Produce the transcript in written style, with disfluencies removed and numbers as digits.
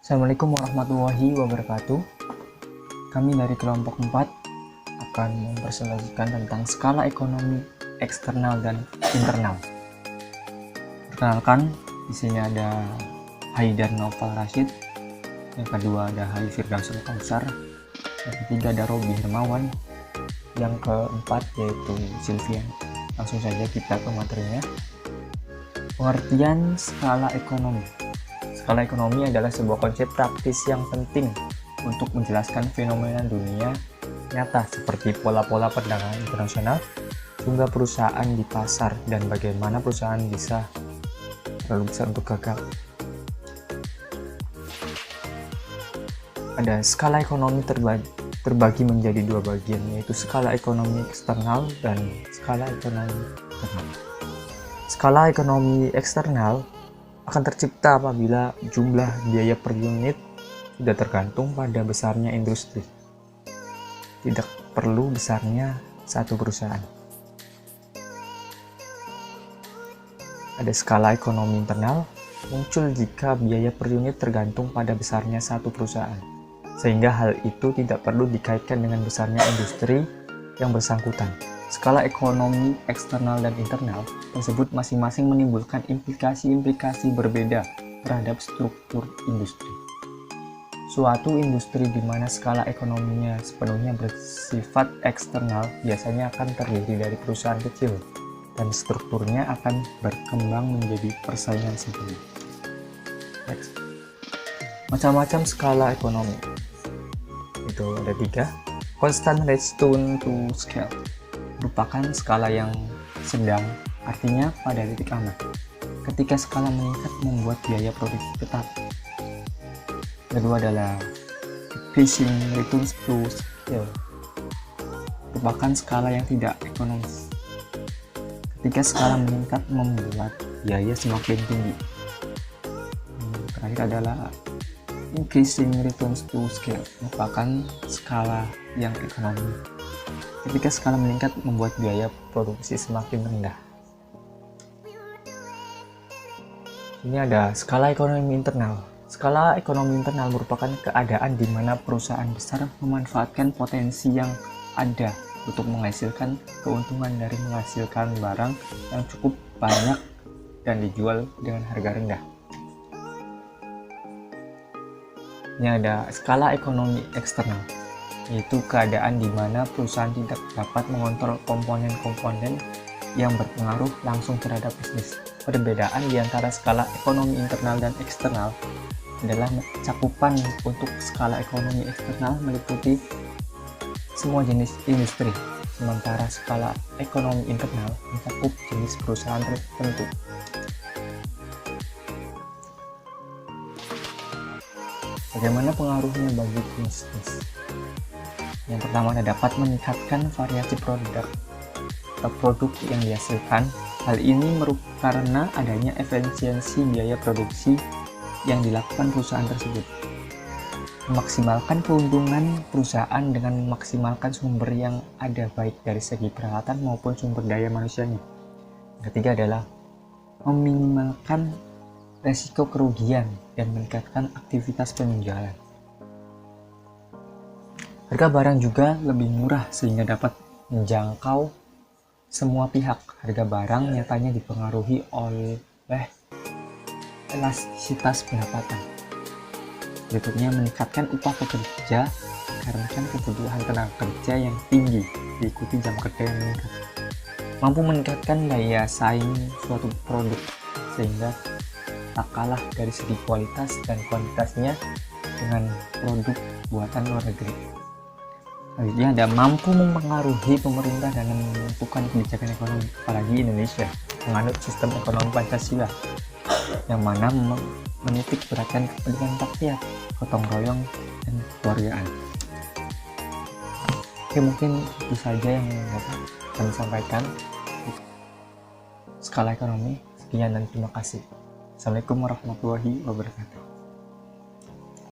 Assalamualaikum warahmatullahi wabarakatuh. Kami dari kelompok 4 akan mempresentasikan tentang skala ekonomi eksternal dan internal. Perkenalkan, di sini ada Haidar Naufal Rashid, yang kedua ada Hai Firdausul Kausar, yang ketiga ada Robi Hermawan, yang keempat yaitu Sylvian. Langsung saja kita ke materinya. Pengertian skala ekonomi. Skala ekonomi adalah sebuah konsep praktis yang penting untuk menjelaskan fenomena dunia nyata seperti pola-pola perdagangan internasional, jumlah perusahaan di pasar, dan bagaimana perusahaan bisa terlalu besar untuk gagal. Ada skala ekonomi terbagi menjadi dua bagian, yaitu skala ekonomi eksternal dan skala ekonomi internal. Skala ekonomi eksternal akan tercipta apabila jumlah biaya per unit sudah tergantung pada besarnya industri, tidak perlu besarnya satu perusahaan. Ada skala ekonomi internal, muncul jika biaya per unit tergantung pada besarnya satu perusahaan, sehingga hal itu tidak perlu dikaitkan dengan besarnya industri yang bersangkutan. Skala ekonomi eksternal dan internal tersebut masing-masing menimbulkan implikasi-implikasi berbeda terhadap struktur industri. Suatu industri di mana skala ekonominya sepenuhnya bersifat eksternal biasanya akan terdiri dari perusahaan kecil dan strukturnya akan berkembang menjadi persaingan sempurna. Next. Macam-macam skala ekonomi. Itu ada 3. Constant response to scale merupakan skala yang sedang, artinya pada titik aman. Ketika skala meningkat membuat biaya produksi tetap. Kedua adalah decreasing returns to scale, merupakan skala yang tidak ekonomis. Ketika skala meningkat membuat biaya semakin tinggi. Terakhir adalah increasing returns to scale, merupakan skala yang ekonomi. Ketika skala meningkat membuat biaya produksi semakin rendah. Ini ada skala ekonomi internal. Skala ekonomi internal merupakan keadaan di mana perusahaan besar memanfaatkan potensi yang ada untuk menghasilkan keuntungan dari menghasilkan barang yang cukup banyak dan dijual dengan harga rendah. Ini ada skala ekonomi eksternal, yaitu keadaan di mana perusahaan tidak dapat mengontrol komponen-komponen yang berpengaruh langsung terhadap bisnis. Perbedaan di antara skala ekonomi internal dan eksternal adalah cakupan. Untuk skala ekonomi eksternal meliputi semua jenis industri, sementara skala ekonomi internal mencakup jenis perusahaan tertentu. Bagaimana pengaruhnya bagi bisnis? Yang pertama, dapat meningkatkan variasi produk atau produk yang dihasilkan. Hal ini karena adanya efisiensi biaya produksi yang dilakukan perusahaan tersebut. Memaksimalkan keuntungan perusahaan dengan memaksimalkan sumber yang ada baik dari segi peralatan maupun sumber daya manusianya. Ketiga adalah meminimalkan resiko kerugian dan meningkatkan aktivitas penjualan. Harga barang juga lebih murah sehingga dapat menjangkau semua pihak. Harga barang nyatanya dipengaruhi oleh elastisitas pendapatan. Berikutnya, meningkatkan upah pekerja karena kebutuhan tenaga kerja yang tinggi diikuti jam kerja yang meningkat. Mampu meningkatkan daya saing suatu produk sehingga tak kalah dari segi kualitas dan kuantitasnya dengan produk buatan luar negeri. Selanjutnya ada mampu mempengaruhi pemerintah dalam menentukan kebijakan ekonomi, apalagi Indonesia menganut sistem ekonomi Pancasila yang mana menitik beratkan kepentingan rakyat, gotong royong, dan kekeluargaan. Oke, mungkin itu saja yang dapat kami sampaikan. Skala ekonomi, sekian dan terima kasih. Assalamualaikum warahmatullahi wabarakatuh.